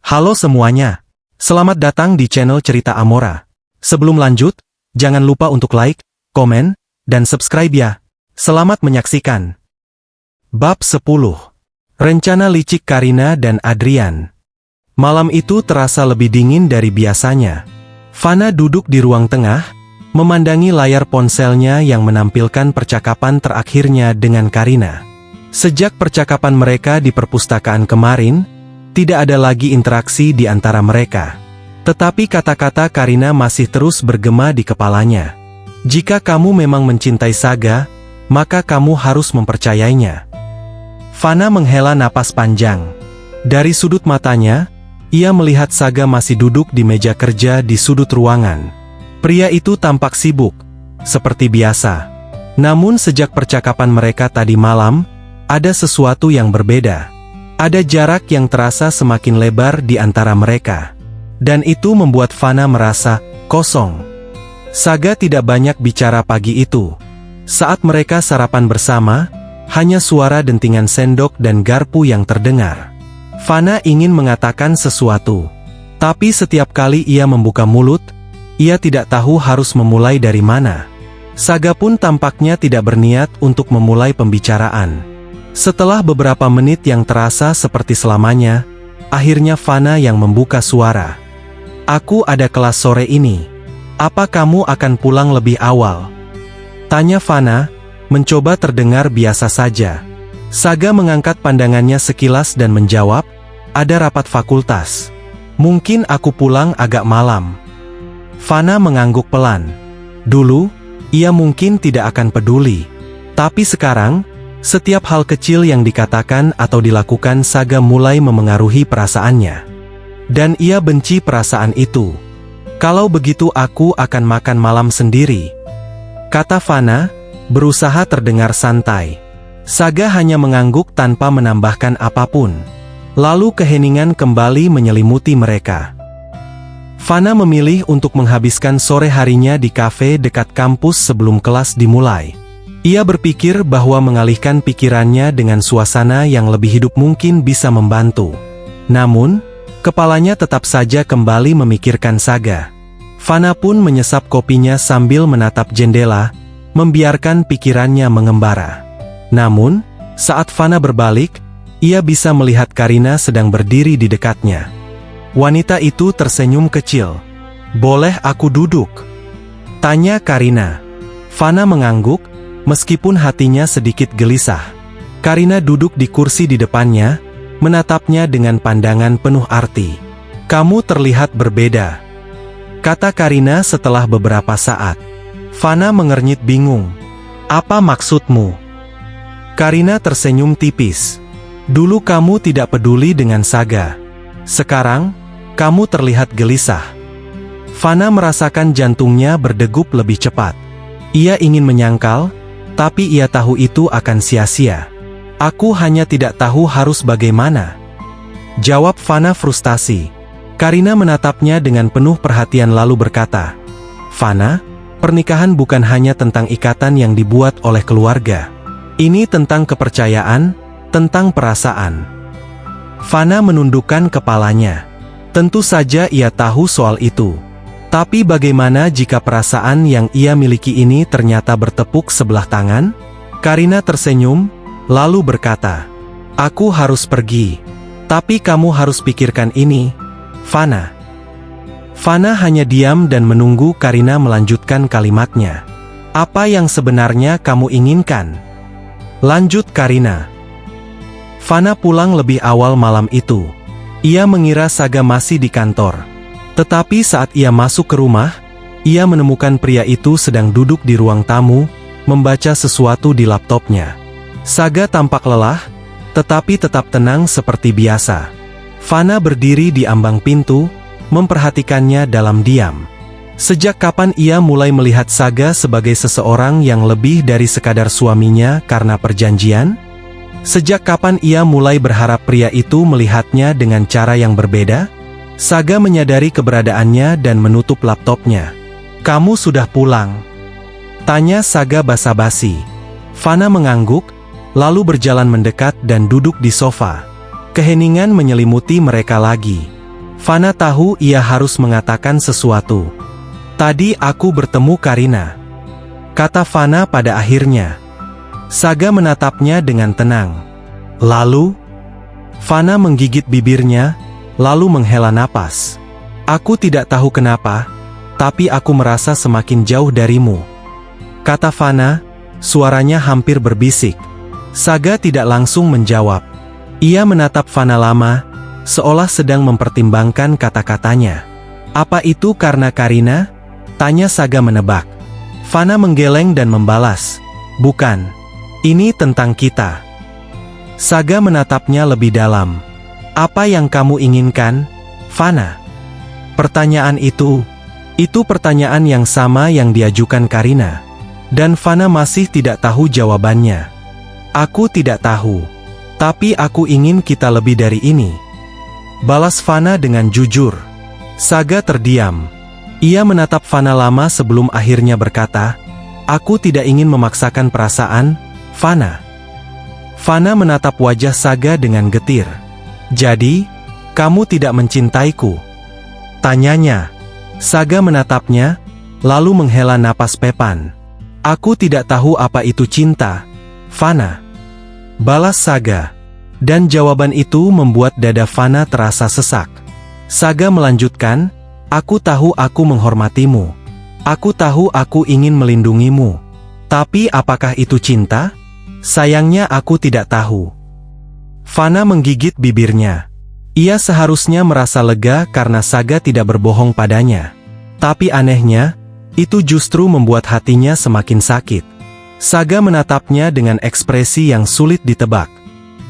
Halo semuanya. Selamat datang di channel Cerita Amora. Sebelum lanjut, jangan lupa untuk like, komen, dan subscribe ya. Selamat menyaksikan. Bab 10. Rencana licik Karina dan Adrian. Malam itu terasa lebih dingin dari biasanya. Fana duduk di ruang tengah, memandangi layar ponselnya yang menampilkan percakapan terakhirnya dengan Karina. Sejak percakapan mereka di perpustakaan kemarin, tidak ada lagi interaksi di antara mereka. Tetapi kata-kata Karina masih terus bergema di kepalanya. Jika kamu memang mencintai Saga, maka kamu harus mempercayainya. Fana menghela napas panjang. Dari sudut matanya, ia melihat Saga masih duduk di meja kerja di sudut ruangan. Pria itu tampak sibuk, seperti biasa. Namun sejak percakapan mereka tadi malam, ada sesuatu yang berbeda. Ada jarak yang terasa semakin lebar di antara mereka. Dan itu membuat Fana merasa kosong. Saga tidak banyak bicara pagi itu. Saat mereka sarapan bersama, hanya suara dentingan sendok dan garpu yang terdengar. Fana ingin mengatakan sesuatu. Tapi setiap kali ia membuka mulut, ia tidak tahu harus memulai dari mana. Saga pun tampaknya tidak berniat untuk memulai pembicaraan. Setelah beberapa menit yang terasa seperti selamanya, akhirnya Fana yang membuka suara. "Aku ada kelas sore ini. Apa kamu akan pulang lebih awal?" tanya Fana, mencoba terdengar biasa saja. Saga mengangkat pandangannya sekilas dan menjawab, "Ada rapat fakultas. Mungkin aku pulang agak malam." Fana mengangguk pelan. Dulu, ia mungkin tidak akan peduli. Tapi sekarang, setiap hal kecil yang dikatakan atau dilakukan Saga mulai memengaruhi perasaannya. Dan ia benci perasaan itu. "Kalau begitu aku akan makan malam sendiri," kata Fana, berusaha terdengar santai. Saga hanya mengangguk tanpa menambahkan apapun. Lalu keheningan kembali menyelimuti mereka. Fana memilih untuk menghabiskan sore harinya di kafe dekat kampus sebelum kelas dimulai. Ia berpikir bahwa mengalihkan pikirannya dengan suasana yang lebih hidup mungkin bisa membantu. Namun, kepalanya tetap saja kembali memikirkan Saga. Fana pun menyesap kopinya sambil menatap jendela, membiarkan pikirannya mengembara. Namun, saat Fana berbalik, ia bisa melihat Karina sedang berdiri di dekatnya. Wanita itu tersenyum kecil. "Boleh aku duduk?" tanya Karina. Fana mengangguk, meskipun hatinya sedikit gelisah. Karina duduk di kursi di depannya, menatapnya dengan pandangan penuh arti. "Kamu terlihat berbeda," kata Karina setelah beberapa saat. Fana mengernyit bingung. "Apa maksudmu?" Karina tersenyum tipis. "Dulu kamu tidak peduli dengan Saga. Sekarang, kamu terlihat gelisah." Fana merasakan jantungnya berdegup lebih cepat. Ia ingin menyangkal, tapi ia tahu itu akan sia-sia. "Aku hanya tidak tahu harus bagaimana," jawab Fana frustasi. Karina menatapnya dengan penuh perhatian lalu berkata, "Fana, pernikahan bukan hanya tentang ikatan yang dibuat oleh keluarga. Ini tentang kepercayaan, tentang perasaan." Fana menundukkan kepalanya. Tentu saja ia tahu soal itu. Tapi bagaimana jika perasaan yang ia miliki ini ternyata bertepuk sebelah tangan? Karina tersenyum, lalu berkata, "Aku harus pergi. Tapi kamu harus pikirkan ini, Fana." Fana hanya diam dan menunggu Karina melanjutkan kalimatnya. "Apa yang sebenarnya kamu inginkan?" lanjut Karina. Fana pulang lebih awal malam itu. Ia mengira Saga masih di kantor. Tetapi saat ia masuk ke rumah, ia menemukan pria itu sedang duduk di ruang tamu, membaca sesuatu di laptopnya. Saga tampak lelah, tetapi tetap tenang seperti biasa. Fana berdiri di ambang pintu, memperhatikannya dalam diam. Sejak kapan ia mulai melihat Saga sebagai seseorang yang lebih dari sekadar suaminya karena perjanjian? Sejak kapan ia mulai berharap pria itu melihatnya dengan cara yang berbeda? Saga menyadari keberadaannya dan menutup laptopnya. "Kamu sudah pulang?" tanya Saga basa-basi. Fana mengangguk, lalu berjalan mendekat dan duduk di sofa. Keheningan menyelimuti mereka lagi. Fana tahu ia harus mengatakan sesuatu. "Tadi aku bertemu Karina," kata Fana pada akhirnya. Saga menatapnya dengan tenang. "Lalu?" Fana menggigit bibirnya, lalu menghela napas. "Aku tidak tahu kenapa, tapi aku merasa semakin jauh darimu," kata Fana, suaranya hampir berbisik. Saga tidak langsung menjawab. Ia menatap Fana lama, seolah sedang mempertimbangkan kata-katanya. "Apa itu karena Karina?" tanya Saga menebak. Fana menggeleng dan membalas, "Bukan. Ini tentang kita." Saga menatapnya lebih dalam. "Apa yang kamu inginkan, Fana?" Pertanyaan itu pertanyaan yang sama yang diajukan Karina. Dan Fana masih tidak tahu jawabannya. "Aku tidak tahu. Tapi aku ingin kita lebih dari ini," balas Fana dengan jujur. Saga terdiam. Ia menatap Fana lama sebelum akhirnya berkata, "Aku tidak ingin memaksakan perasaan, Fana." Fana menatap wajah Saga dengan getir. "Jadi, kamu tidak mencintaiku?" tanyanya. Saga menatapnya, lalu menghela napas pepan. "Aku tidak tahu apa itu cinta, Fana," balas Saga. Dan jawaban itu membuat dada Fana terasa sesak. Saga melanjutkan, "Aku tahu aku menghormatimu. Aku tahu aku ingin melindungimu. Tapi apakah itu cinta? Sayangnya aku tidak tahu." Fana menggigit bibirnya. Ia seharusnya merasa lega karena Saga tidak berbohong padanya. Tapi anehnya, itu justru membuat hatinya semakin sakit. Saga menatapnya dengan ekspresi yang sulit ditebak.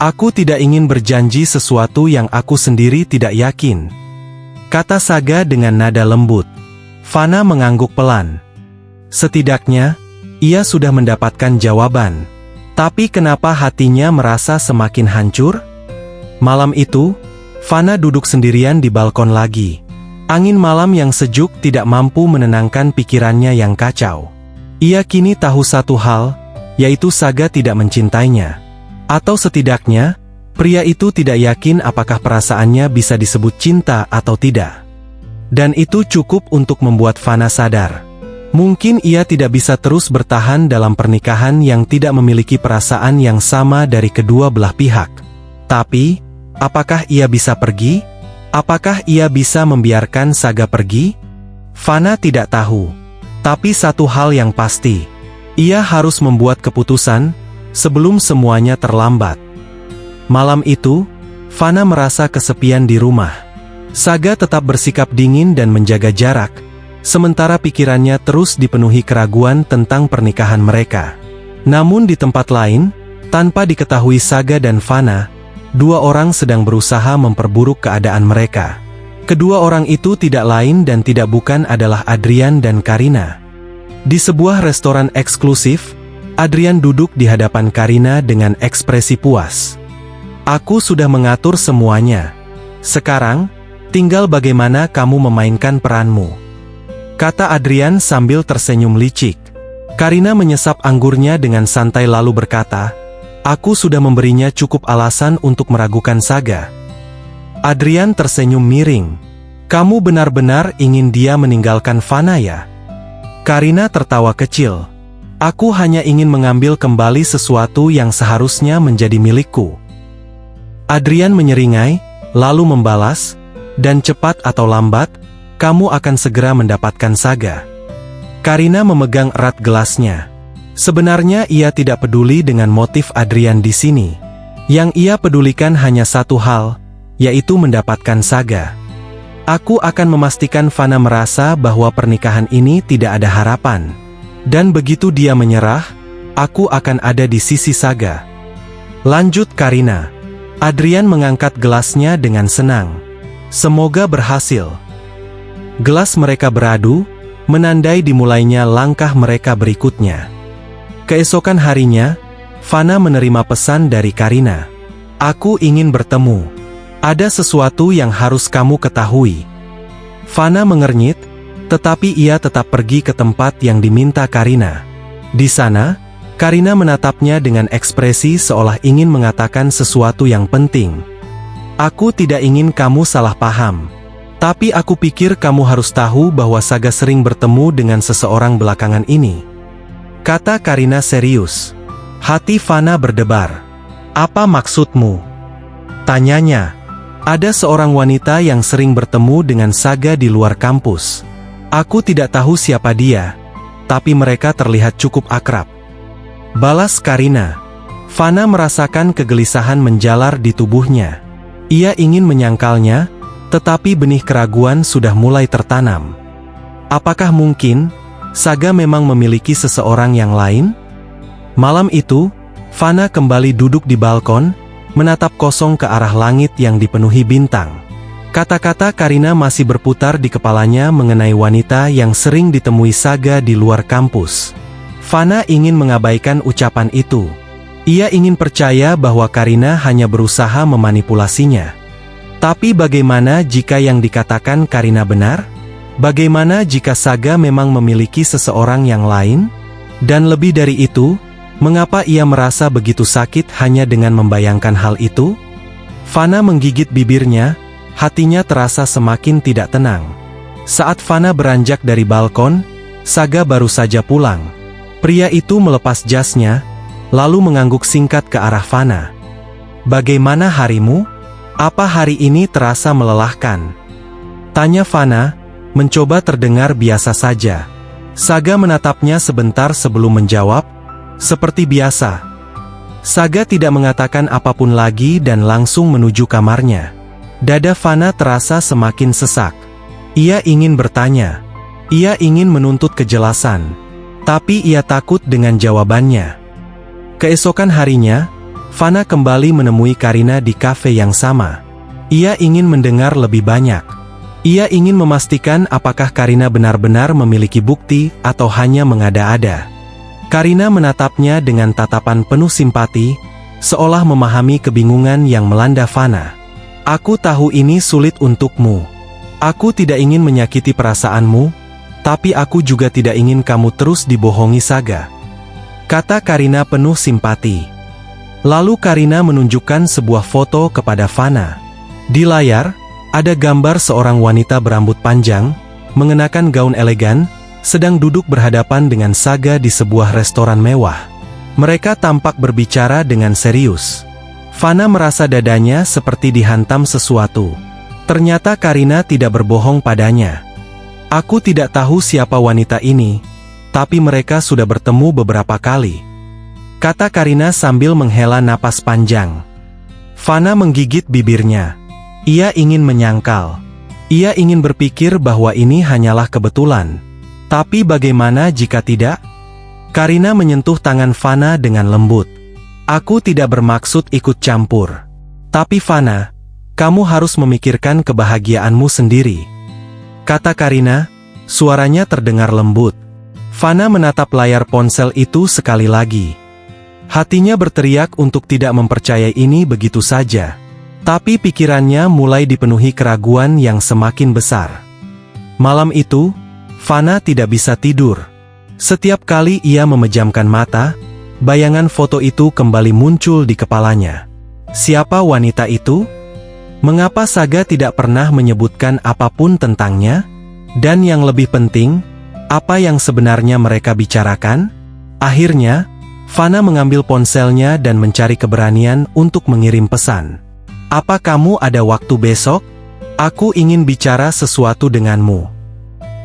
"Aku tidak ingin berjanji sesuatu yang aku sendiri tidak yakin," kata Saga dengan nada lembut. Fana mengangguk pelan. Setidaknya, ia sudah mendapatkan jawaban. Tapi kenapa hatinya merasa semakin hancur? Malam itu, Fana duduk sendirian di balkon lagi. Angin malam yang sejuk tidak mampu menenangkan pikirannya yang kacau. Ia kini tahu satu hal, yaitu Saga tidak mencintainya. Atau setidaknya, pria itu tidak yakin apakah perasaannya bisa disebut cinta atau tidak. Dan itu cukup untuk membuat Fana sadar. Mungkin ia tidak bisa terus bertahan dalam pernikahan yang tidak memiliki perasaan yang sama dari kedua belah pihak. Tapi, apakah ia bisa pergi? Apakah ia bisa membiarkan Saga pergi? Fana tidak tahu. Tapi satu hal yang pasti, ia harus membuat keputusan sebelum semuanya terlambat. Malam itu, Fana merasa kesepian di rumah. Saga tetap bersikap dingin dan menjaga jarak, sementara pikirannya terus dipenuhi keraguan tentang pernikahan mereka. Namun di tempat lain, tanpa diketahui Saga dan Fana, dua orang sedang berusaha memperburuk keadaan mereka. Kedua orang itu tidak lain dan tidak bukan adalah Adrian dan Karina. Di sebuah restoran eksklusif, Adrian duduk di hadapan Karina dengan ekspresi puas. "Aku sudah mengatur semuanya. Sekarang, tinggal bagaimana kamu memainkan peranmu," kata Adrian sambil tersenyum licik. Karina menyesap anggurnya dengan santai lalu berkata, "Aku sudah memberinya cukup alasan untuk meragukan Saga." Adrian tersenyum miring. "Kamu benar-benar ingin dia meninggalkan Fana ya?" Karina tertawa kecil. "Aku hanya ingin mengambil kembali sesuatu yang seharusnya menjadi milikku." Adrian menyeringai, lalu membalas, "Dan cepat atau lambat, kamu akan segera mendapatkan Saga." Karina memegang erat gelasnya. Sebenarnya ia tidak peduli dengan motif Adrian di sini. Yang ia pedulikan hanya satu hal, yaitu mendapatkan Saga. "Aku akan memastikan Fana merasa bahwa pernikahan ini tidak ada harapan. Dan begitu dia menyerah, aku akan ada di sisi Saga," lanjut Karina. Adrian mengangkat gelasnya dengan senang. "Semoga berhasil." Gelas mereka beradu, menandai dimulainya langkah mereka berikutnya. Keesokan harinya, Fana menerima pesan dari Karina. "Aku ingin bertemu. Ada sesuatu yang harus kamu ketahui." Fana mengernyit, tetapi ia tetap pergi ke tempat yang diminta Karina. Di sana, Karina menatapnya dengan ekspresi seolah ingin mengatakan sesuatu yang penting. "Aku tidak ingin kamu salah paham. Tapi aku pikir kamu harus tahu bahwa Saga sering bertemu dengan seseorang belakangan ini. Kata Karina serius. Hati Fana berdebar. Apa maksudmu? Tanyanya. Ada seorang wanita yang sering bertemu dengan Saga di luar kampus. Aku tidak tahu siapa dia, tapi mereka terlihat cukup akrab. Balas Karina. Fana merasakan kegelisahan menjalar di tubuhnya. Ia ingin menyangkalnya, tetapi benih keraguan sudah mulai tertanam. Apakah mungkin Saga memang memiliki seseorang yang lain? Malam itu, Fana kembali duduk di balkon, menatap kosong ke arah langit yang dipenuhi bintang. Kata-kata Karina masih berputar di kepalanya mengenai wanita yang sering ditemui Saga di luar kampus. Fana ingin mengabaikan ucapan itu. Ia ingin percaya bahwa Karina hanya berusaha memanipulasinya. Tapi bagaimana jika yang dikatakan Karina benar? Bagaimana jika Saga memang memiliki seseorang yang lain? Dan lebih dari itu, mengapa ia merasa begitu sakit hanya dengan membayangkan hal itu? Fana menggigit bibirnya, hatinya terasa semakin tidak tenang. Saat Fana beranjak dari balkon, Saga baru saja pulang. Pria itu melepas jasnya, lalu mengangguk singkat ke arah Fana. Bagaimana harimu? Apa hari ini terasa melelahkan? Tanya Fana, mencoba terdengar biasa saja. Saga menatapnya sebentar sebelum menjawab, seperti biasa. Saga tidak mengatakan apapun lagi dan langsung menuju kamarnya. Dada Fana terasa semakin sesak. Ia ingin bertanya. Ia ingin menuntut kejelasan. Tapi ia takut dengan jawabannya. Keesokan harinya, Fana kembali menemui Karina di kafe yang sama. Ia ingin mendengar lebih banyak. Ia ingin memastikan apakah Karina benar-benar memiliki bukti atau hanya mengada-ada. Karina menatapnya dengan tatapan penuh simpati, seolah memahami kebingungan yang melanda Fana. Aku tahu ini sulit untukmu. Aku tidak ingin menyakiti perasaanmu, tapi aku juga tidak ingin kamu terus dibohongi Saga. Kata Karina penuh simpati. Lalu Karina menunjukkan sebuah foto kepada Fana. Di layar, ada gambar seorang wanita berambut panjang, mengenakan gaun elegan, sedang duduk berhadapan dengan Saga di sebuah restoran mewah. Mereka tampak berbicara dengan serius. Fana merasa dadanya seperti dihantam sesuatu. Ternyata Karina tidak berbohong padanya. Aku tidak tahu siapa wanita ini, tapi mereka sudah bertemu beberapa kali. Kata Karina sambil menghela napas panjang. Fana menggigit bibirnya. Ia ingin menyangkal. Ia ingin berpikir bahwa ini hanyalah kebetulan. Tapi bagaimana jika tidak? Karina menyentuh tangan Fana dengan lembut. Aku tidak bermaksud ikut campur. Tapi Fana, kamu harus memikirkan kebahagiaanmu sendiri. Kata Karina, suaranya terdengar lembut. Fana menatap layar ponsel itu sekali lagi. Hatinya berteriak untuk tidak mempercayai ini begitu saja. Tapi pikirannya mulai dipenuhi keraguan yang semakin besar. Malam itu, Fana tidak bisa tidur. Setiap kali ia memejamkan mata, bayangan foto itu kembali muncul di kepalanya. Siapa wanita itu? Mengapa Saga tidak pernah menyebutkan apapun tentangnya? Dan yang lebih penting, apa yang sebenarnya mereka bicarakan? Akhirnya, Fana mengambil ponselnya dan mencari keberanian untuk mengirim pesan. Apa kamu ada waktu besok? Aku ingin bicara sesuatu denganmu.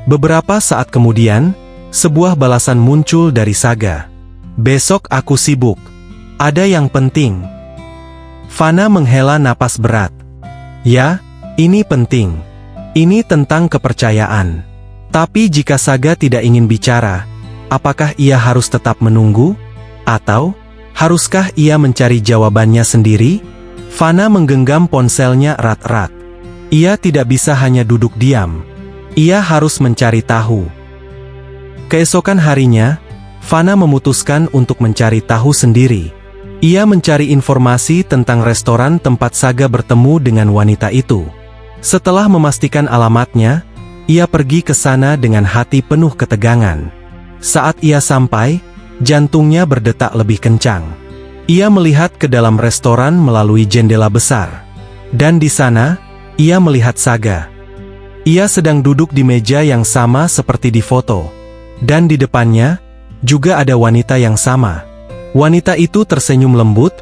Beberapa saat kemudian, sebuah balasan muncul dari Saga. Besok aku sibuk. Ada yang penting. Fana menghela napas berat. Ya, ini penting. Ini tentang kepercayaan. Tapi jika Saga tidak ingin bicara, apakah ia harus tetap menunggu? Atau, haruskah ia mencari jawabannya sendiri? Fana menggenggam ponselnya erat-erat. Ia tidak bisa hanya duduk diam. Ia harus mencari tahu. Keesokan harinya, Fana memutuskan untuk mencari tahu sendiri. Ia mencari informasi tentang restoran tempat Saga bertemu dengan wanita itu. Setelah memastikan alamatnya, ia pergi ke sana dengan hati penuh ketegangan. Saat ia sampai, jantungnya berdetak lebih kencang. Ia melihat ke dalam restoran melalui jendela besar. Dan di sana, ia melihat Saga. Ia sedang duduk di meja yang sama seperti di foto. Dan di depannya, juga ada wanita yang sama. Wanita itu tersenyum lembut,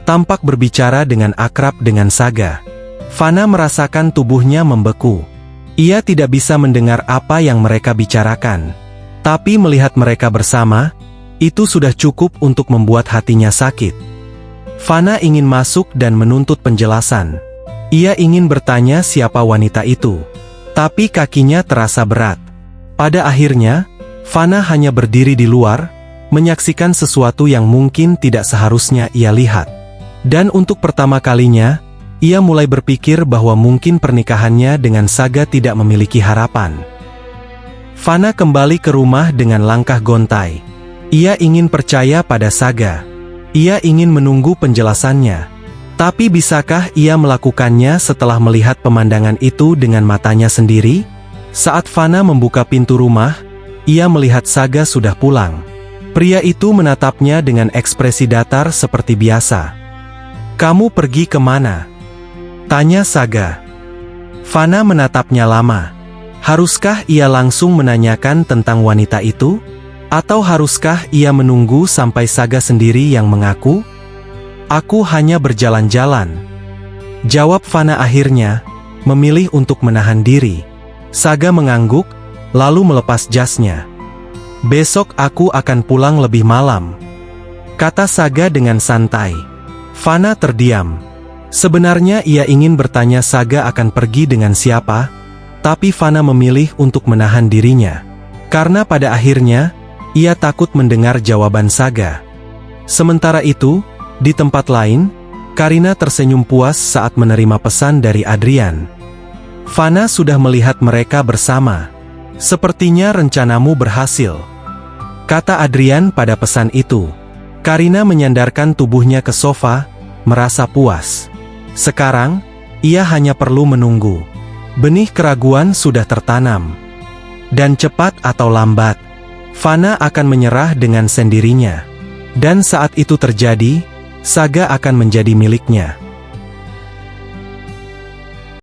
tampak berbicara dengan akrab dengan Saga. Fana merasakan tubuhnya membeku. Ia tidak bisa mendengar apa yang mereka bicarakan. Tapi melihat mereka bersama, itu sudah cukup untuk membuat hatinya sakit. Fana ingin masuk dan menuntut penjelasan. Ia ingin bertanya siapa wanita itu. Tapi kakinya terasa berat. Pada akhirnya, Fana hanya berdiri di luar, menyaksikan sesuatu yang mungkin tidak seharusnya ia lihat. Dan untuk pertama kalinya, ia mulai berpikir bahwa mungkin pernikahannya dengan Saga tidak memiliki harapan. Fana kembali ke rumah dengan langkah gontai. Ia ingin percaya pada Saga. Ia ingin menunggu penjelasannya. Tapi bisakah ia melakukannya setelah melihat pemandangan itu dengan matanya sendiri? Saat Fana membuka pintu rumah, ia melihat Saga sudah pulang. Pria itu menatapnya dengan ekspresi datar seperti biasa. "Kamu pergi kemana?" tanya Saga. Fana menatapnya lama. Haruskah ia langsung menanyakan tentang wanita itu? Atau haruskah ia menunggu sampai Saga sendiri yang mengaku? "Aku hanya berjalan-jalan," jawab Fana akhirnya, memilih untuk menahan diri. Saga mengangguk, lalu melepas jasnya. "Besok aku akan pulang lebih malam," kata Saga dengan santai. Fana terdiam. Sebenarnya ia ingin bertanya Saga akan pergi dengan siapa, tapi Fana memilih untuk menahan dirinya. Karena pada akhirnya, ia takut mendengar jawaban Saga. Sementara itu, di tempat lain, Karina tersenyum puas saat menerima pesan dari Adrian. "Fana sudah melihat mereka bersama. Sepertinya rencanamu berhasil," kata Adrian pada pesan itu. Karina menyandarkan tubuhnya ke sofa, merasa puas. Sekarang, ia hanya perlu menunggu. Benih keraguan sudah tertanam. Dan cepat atau lambat, Fana akan menyerah dengan sendirinya. Dan saat itu terjadi, Saga akan menjadi miliknya.